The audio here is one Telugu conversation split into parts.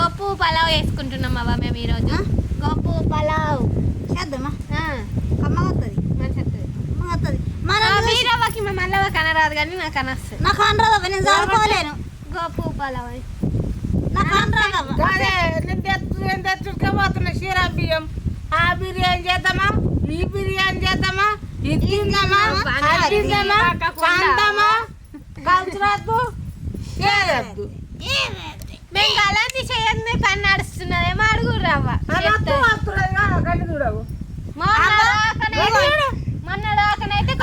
గొప్పు పలావ్ వేసుకుంటున్నాం అవ్వ మేము ఈరోజు. గొప్పు పలావ్ చేద్దామా? కమ్మగా వస్తుంది, మంచి వస్తుంది. వస్తుంది. మీరవ్వకి మా మల్లవ్వ కనరాదు కానీ నాకు అనొస్తుంది. నాకు అనరాదవ్వ, నేను చదువుకోలేను. గొప్పు పలావ్ నాకు అనరాదవ్వ. నేను తెచ్చుకోబోతున్నా షీరా బియ్యం. ఆ బిర్యానీ చేద్దామా, ఈ బిర్యానీ చేద్దామా, ఇది తిందామా, అది తిందామా, పందామా, కలిసిరాదు ఏదద్దు. మేము అలాంటి చేయని పని నడుస్తున్నదేమో అడుగురు అవ్వ. మొన్న దాకానైతే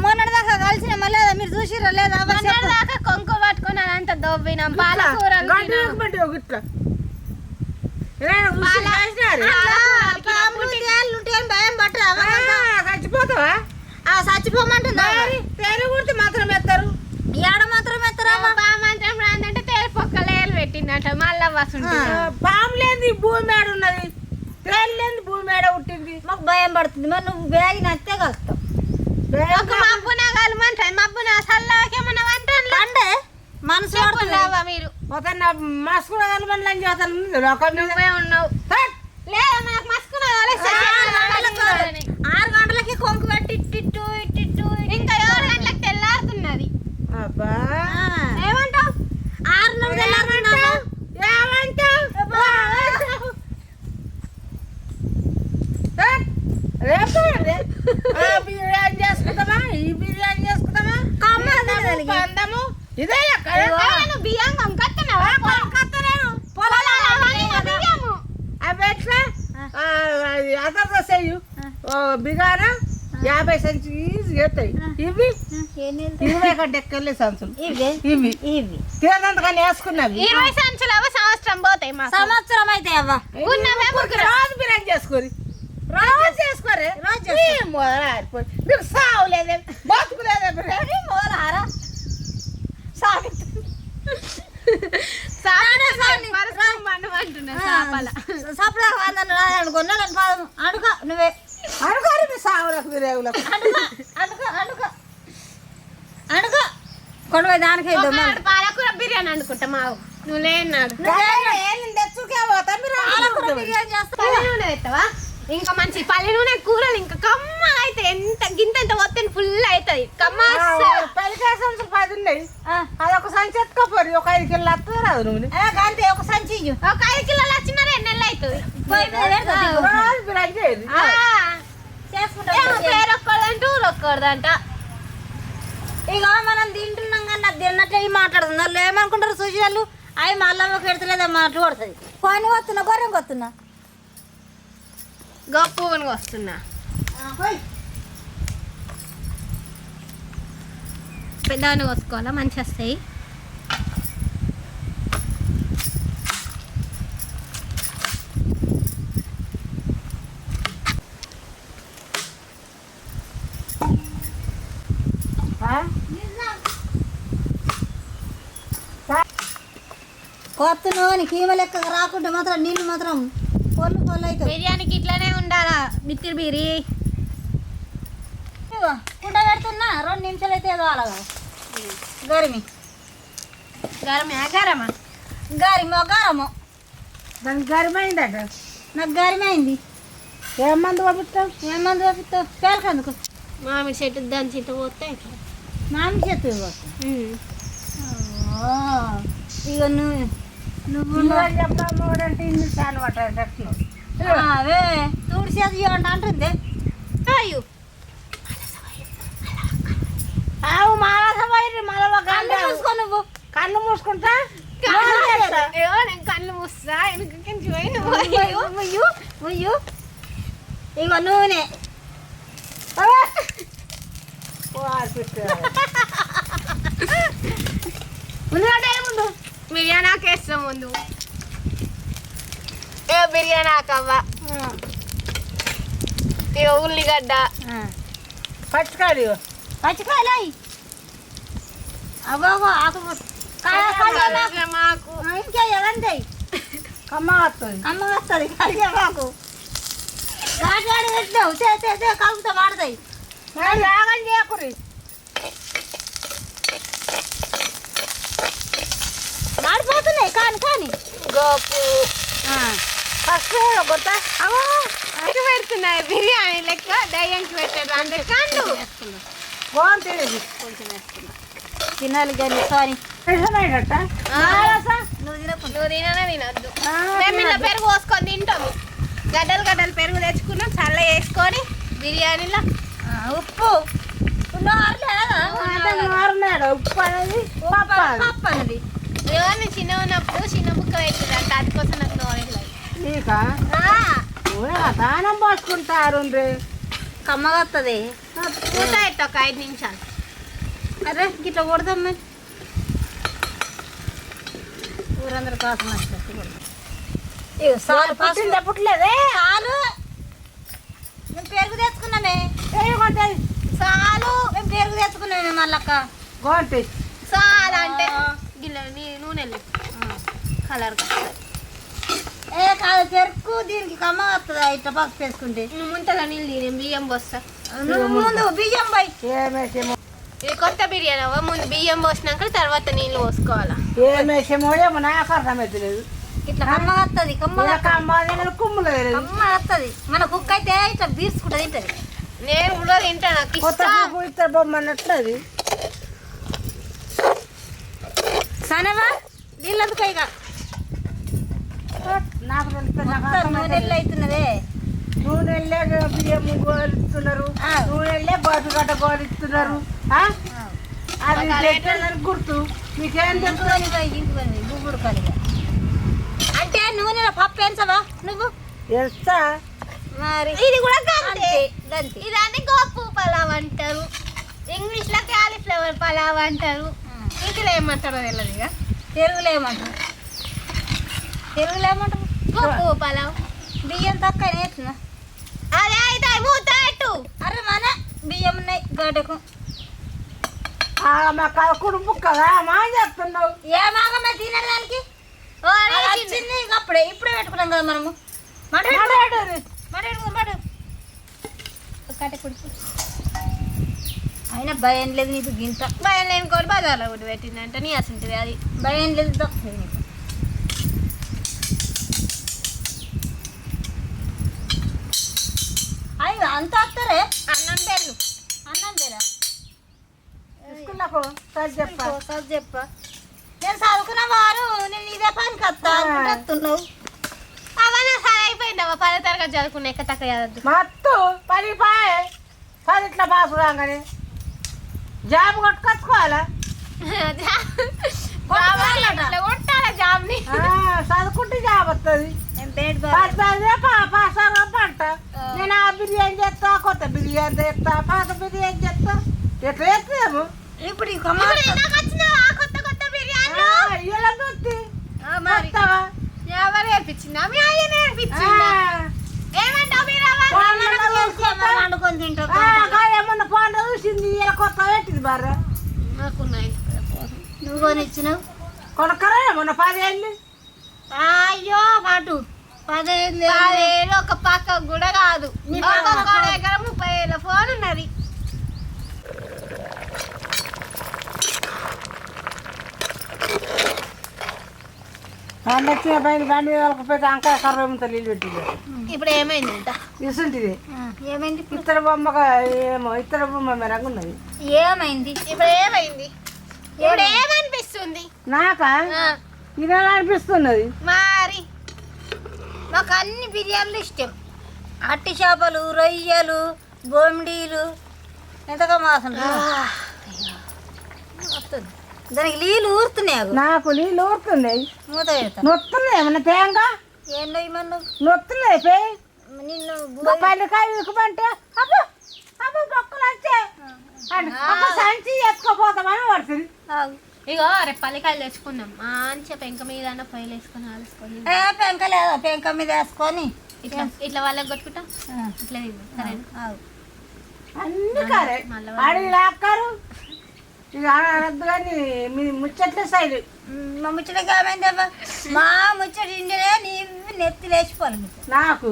మొన్నటి దాకా కలిసిన మళ్ళీ మీరు చూసిరా లేదా? మొన్న దాకా కొంకు పట్టుకుని అదంతా దొవ్వినాం. పాలకూరలు చచ్చిపోతావా? చచ్చిపోమంటుందా? గుర్తు మాత్రం ఎత్తారు, ఏడ మాత్రం ఎత్తరా? మాత్రం రాందంటే తేలిపొక్కలేలు పెట్టిందట మళ్ళా వస్తుంది. పాము లేని భూమి ఏడ ఉన్నది, తేలి లేని భూమి ఏడ పుట్టింది. మాకు భయం పడుతుంది. మరి నువ్వు బ్యాగ్ నత్తే కలుస్తావు. మబ్బు నాగలమంటాయి. మబ్బు నా సల్లాకేమన్నా వంటలు అంటే మనసు పడుతుందావా మీరు? మస్కు కలమని చేస్తాను. నువ్వే ఉన్నావు లేదా? నాకు మస్కు 6 గంటలకి కొంకు పెట్టి ఇట్టిట్టు ఇట్టిట్టు ఇంకా 7 గంటలకు తెల్లారుతున్నది. అబ్బా ఏమంటావు? 6 తెల్లారుతున్నావు. రేపు బిర్యానీ చేసుకుంటామా, ఈ బిర్యానీ చేసుకుంటామా, అందము ఇదే నువ్వు బియ్యం కొనుక్కొస్తున్నావా? బియ్యము అవి ఎట్లా అదర్తో చెయ్యు. బిగారా 50 సంచి ఈజీ అవుతాయి. ఇవి 20 కంటే ఎక్కువ సంచులు. ఇవి తినంతగానే వేసుకున్నవి 20 సంచులు అవ్వ సంవత్సరం పోతాయి. మా సంవత్సరం అయితే అవ్వ రోజు బిర్యానీ చేసుకోరి, రోజు చేసుకోరే. మీకు సావు లేదే, బతుకు లేదే బిర్యానీ మోరారా సప్లా అడుక నువ్వే అనుకోరు మీ సావులకు బిర్యానీలకు అడుక కొనుగోలు దానికి పాలకూర బిర్యానీ అనుకుంటా మావు. నువ్వు లేనాడు తెచ్చుకే పోతా మీరు బిర్యానీ చేస్తా. పల్లి నూనె పెట్టవా? ఇంకా మంచి పల్లి నూనె కూరలు ఇంకా కమ్మగా అయితే ఎంత గింత వత్తని ఫుల్ అవుతుంది. కమ్మ పలికే సంచులు 10 ఉన్నాయి. అదొక సంచి ఎత్తుకోపోరు. ఒక 5 కిలోలు వస్తుంది రాదు నువ్వు. అంతే ఒక సంచి ఒక 5 కిలోలు వచ్చిన 2 నెలలు అవుతుంది. రోజు బిర్యానీ చేయదు. పేరు ఒక్కదంట ఊరు ఒక్కదంట. ఇక మనం తింటున్నాం కానీ నాకు తిన్నట్టు మాట్లాడుతుంది. వాళ్ళు ఏమనుకుంటారు చూసి వాళ్ళు? అవి మళ్ళీ పెడతలేదా మాటలు కొడుతుంది. కొని వస్తున్నా, గొర్రెం కొస్తున్నా, గొప్పని వస్తున్నా. పెద్దవన్నీ కోసుకోవాలా, మంచి వస్తాయి. కొత్తను కీమ లెక్క రాకుండా మాత్రం నీళ్ళు మాత్రం పొల్లు అవుతాయి. బిర్యానీకి ఇట్లానే ఉండాలా బిత్తిరి బీరి. కుండ పెడుతున్నా 2 నిమిషాలు అయితే కావాలా? గరిమి గరమా గరిమో గరమో దానికి గరిమైందట. నాకు గరిమైంది. ఏం మందు పంపిస్తావు? ఏం మందు పంపిస్తావు? పేలకందుకు మామిడి చెట్టు దాని చెట్టు పోతే మామిడి చెట్టు ఇక నువ్వు చెప్పాలంటే ఇన్ని చాలా పట్టాడు. అవే తూడి చేతి ఇవ్వండి అంటుంది. అయ్యో ఆవు మాలసమైంది. మళ్ళీ కళ్ళు మూసుకో, నువ్వు కళ్ళు మూసుకుంటా నేను కళ్ళు మూస్తా. ఇగో నూనె ముందు బిర్యానీ ఆకేస్తాం. ముందు బిర్యానీ ఆకవ్వ, ఇక ఉల్లిగడ్డ, పచ్చికాయలు పచ్చికాయలు అయ్యి అవ్వో ఆకు మాకు ఇంకా ఎవంతాయి కమ్మ వస్తుంది. అమ్మ వస్తుంది కలిసేమాకు గాడి పెట్టావు కలుపుతా వాడతాయి. యాగం చేయకురి. మాడిపోతున్నాయి కానీ కానీ గోపు ఫస్ట్ కొత్త పెడుతున్నాయి బిర్యానీ లెక్క దయ్యంకి పెట్టారు అంటే కండు బాగుంటుంది కొంచెం వేసుకున్నా తినాలి కానీ సారీ నువ్వు తినకుండా నువ్వు తిననే తినద్దు మేము ఇలా పెరుగు పోసుకొని తింటాము గడ్డలు గడ్డలు పెరుగు తెచ్చుకున్నాం చల్ల వేసుకొని బిర్యానీలో ఉప్పు మారున్నాడు ఉప్పు అనేది పప్పు అనేది నేను చిన్న ఉన్నప్పుడు చిన్న బుక్క పెట్టిందంట అది కోసం నాకు నోరెళ్ళదు నీకా దానం పోసుకుంటారు కమ్మగా వస్తుంది పూత ఎట్టు ఒక 5 నిమిషాలు అరే గిట్లా కొడదాం మరి ఊరందరూ కోసం వస్తుంది పుట్టలేదే చాలు మేము పెరుగు తెచ్చుకున్నామే చాలు మేము పెరుగు తెచ్చుకున్నామే మళ్ళక్క గోంటి చాలా అంటే గిల్ల నూనె కలర్ ఏ కాదు పెరుగు దీనికి కమ్మగా వస్తుంది ఇట్లా పసుపు వేసుకుంటే నువ్వు ముంతగా నీళ్ళు నేను బియ్యం పోస్తా నువ్వు ముందు బియ్యం పోయి ఏమేసేమో ఇది కొత్త బిర్యానీ అవ్వ ముందు బియ్యం పోసినాక తర్వాత నీళ్ళు పోసుకోవాలా ఏమేసేమో ఏమో నాకు అర్థమవుతలేదు ఇట్లా కమ్మగా వస్తుంది కమ్మగా కుమ్ములు కమ్మగా వస్తుంది మన కుక్క అయితే ఇట్లా బీర్చుకుంటా తింటది నేను కూడా తింటా నాకు కొత్త ఇష్టం ఇతర బొమ్మ అన్నట్లు అది సనవా నీళ్ళందుకు ఇక నాకు నూనెళ్ళు అవుతున్నదే నూనెళ్ళే బియ్యం గోలిస్తున్నారు నూనెళ్ళే బాతుగడ్డ గోలిస్తున్నారు అది పెట్టాలని గుర్తు మీకేం తెలుసు గుగ్గుడు కలిగా అంటే నూనెలో పప్పు వేయించవా నువ్వు వేస్తా మరి ఇది కూడా గంతే గంతి ఇదాన్ని గోపు పలావ్ అంటారు ఇంగ్లీష్ లో క్యాలీఫ్లవర్ పలావ్ అంటారు ఇంటిలో ఏమంటారో తెలియదు ఇక తెలుగులో ఏమంటారు తెలుగులో ఏమంటారు గోపు పలావ్ బియ్యం తక్కువ వేస్తున్నా అదే అయితే మూత పెట్టు అరే మన బియ్యం ఉన్నాయి గడ్డకు మా కుడుపు కదా మా చెప్తున్నావు ఏమాగమ్మా తినడానికి వచ్చింది అప్పుడే ఇప్పుడే పెట్టుకున్నాం కదా మనము అయినా భయం లేదు నీకు గింత భయం లేని కూడా బజార్లో కూడా పెట్టిందంట నీ అసంటిది అది భయం లేదు తక్కువ నీకు అయ్యి అంత వస్తారే అన్నం పెరుగు అన్నం పేరా స్కూల్లకు సరి చెప్పా చెప్ప నేను చదువుకున్న వారు నేను ఇదే పనికి వస్తున్నావు అవన్నీ సరే అయిపోయిందవ్వ 10వ తరగతి చదువుకున్నా ఎక్క తక్క చదవద్దు మత్తు 10 ఇట్లా పాస్ రాగానే జాబ్ కొట్టుకొచ్చుకోవాలా కొట్టాల జాబ్ని చదువుకుంటే జాబ్ వస్తుంది పాస్ పంట నేను ఆ బిర్యానీ చేస్తా కొత్త బిర్యానీ చేస్తా పాత బిర్యానీ చేస్తా ఎట్లా చేస్తాము ఇప్పుడు కొత్త కొత్త బిర్యానీ ఇలా చూస్తే ఎవరు నేర్పించిందా మీ అయ్య నేర్పించిందా ఏమంటావు వండుకొని తింటావు ఏమన్నా పంట చూసింది ఇలా కొత్త పెట్టింది బాగా నాకున్నాయి నువ్వు కొనిచ్చినావు కొనక్కరా ఏమన్నా 10 ఏళ్ళు అయ్యో పాటు 15 ఒక పక్క కూడా కాదు ఒక్కొక్క దగ్గర 30,000 ఫోన్ ఉన్నది వచ్చిన పైన బండి వెళ్ళకపోతే అంకాయ కర్ర నీళ్ళు పెట్టింది ఇప్పుడు ఏమైందంట ఇసుంటిది ఏమైంది ఇతర బొమ్మగా ఏమో ఇతర బొమ్మ మెరంగా ఉన్నది ఏమైంది ఇప్పుడు ఏమైంది ఇప్పుడు ఏమనిపిస్తుంది నాకా ఇదే అనిపిస్తున్నది మరి మాకు అన్ని బిర్యానీలు ఇష్టం అట్టి చేపలు రొయ్యలు బొమ్మిడీలు ఎంతగా మాసం వస్తుంది దానికి నీళ్ళు ఊరుతున్నాయి నాకు నీళ్ళు ఊరుతున్నాయి మూత పెడతా నొత్తున్నాయి ఏమన్నా తేంగా ఏంటో ఇవన్నీ నొత్తున్నాయి పే నిన్ను పల్లికాయ వికమంటే అబ్బో అబ్బో బొక్కలు వచ్చే సంచి ఎత్తుకోపోతామని పడుతుంది ఇగో రేపు పల్లికాయలు తెచ్చుకుందాం మంచిగా పెంక మీద పొయ్యిలు వేసుకొని ఆలుసుకొని పెంక లేదా పెంక మీద వేసుకొని ఇట్లా ఇట్లా వాళ్ళకి కొట్టుకుంటా ఇట్లా తిందాం సరేనా అన్ని కారే అడిగి లాక్కారు ఇక అనద్దు కానీ మీ ముచ్చట్లే సైడ్ మా ముచ్చట కామైందమ్మా మా ముచ్చట ఇండియా నీ నెత్తి లేచిపోవాలి మీకు నాకు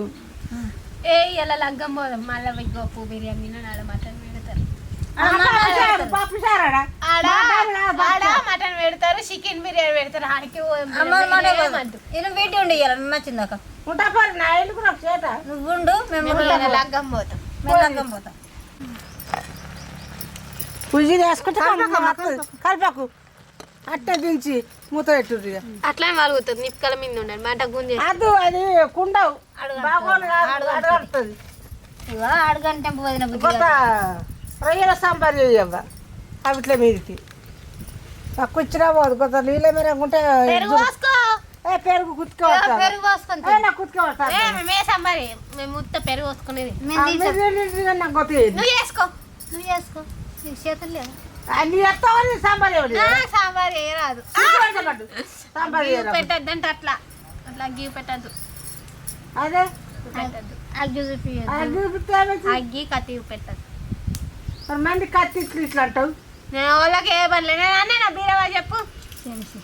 ఏ ఇలా లగ్గం పోదాం మళ్ళీ గొప్ప బిర్యానీ నాడ మటన్ పెడతారు పప్పు చారాడా ఆడ మటన్ పెడతారు, చికెన్ బిర్యానీ పెడతారు. ఆడికి నేను వీటి ఉండి ఇవ్వాలి నచ్చిందాక ఉంటా పరి నా ఇల్లు కూడా చేత నువ్వు ఉండు మేము లగ్గం పోతాం. మెల్లగా పోతాం. పుజీ వేసుకుంటే కలపకు అట్టే దించి మూత పెట్టుర్రు ఇక. అట్లా వలుగుతుంది, నిప్పుకల మీద ఉండండి మంట గుంజే. అది అది కుండవు బాగోలు కాదు అడగడుతుంది. ఇగో అడగంటే పోయిన బుద్ధి కొత్త రొయ్యల సాంబార్ చేయవ్వ అవిట్లే మీదికి తక్కువ ఇచ్చినా పోదు కొత్త నీళ్ళ మీద ఉంటే పెరుగు పోసుకో, పెరుగు కుట్టుకోవడతా పెరుగు పోసుకుంటాం. నాకు కుట్టుకోవడతా మేమే సంబారి, మేము ముత్త పెరుగు పోసుకునేది. నాకు కొత్త నువ్వు చేసుకో, నువ్వు చేసుకో, నీకు చేతులు లేదు. నీ ఎత్తావని సాంబార్ ఇవ్వలేదు సాంబార్ ఏ రాదు. సాంబార్ గీవు పెట్టద్దంటే అట్లా అట్లా గీవు పెట్టద్దు, అదే పెట్టద్దు. అగ్గి చూపియద్దు. అగ్గి కత్తి పెట్టద్దు. మంది కత్తి ఇట్లా అంటావు నేను వాళ్ళకి ఏ పర్లేదు. నేను అన్నీ నా బీరవా చెప్పు. చెంచి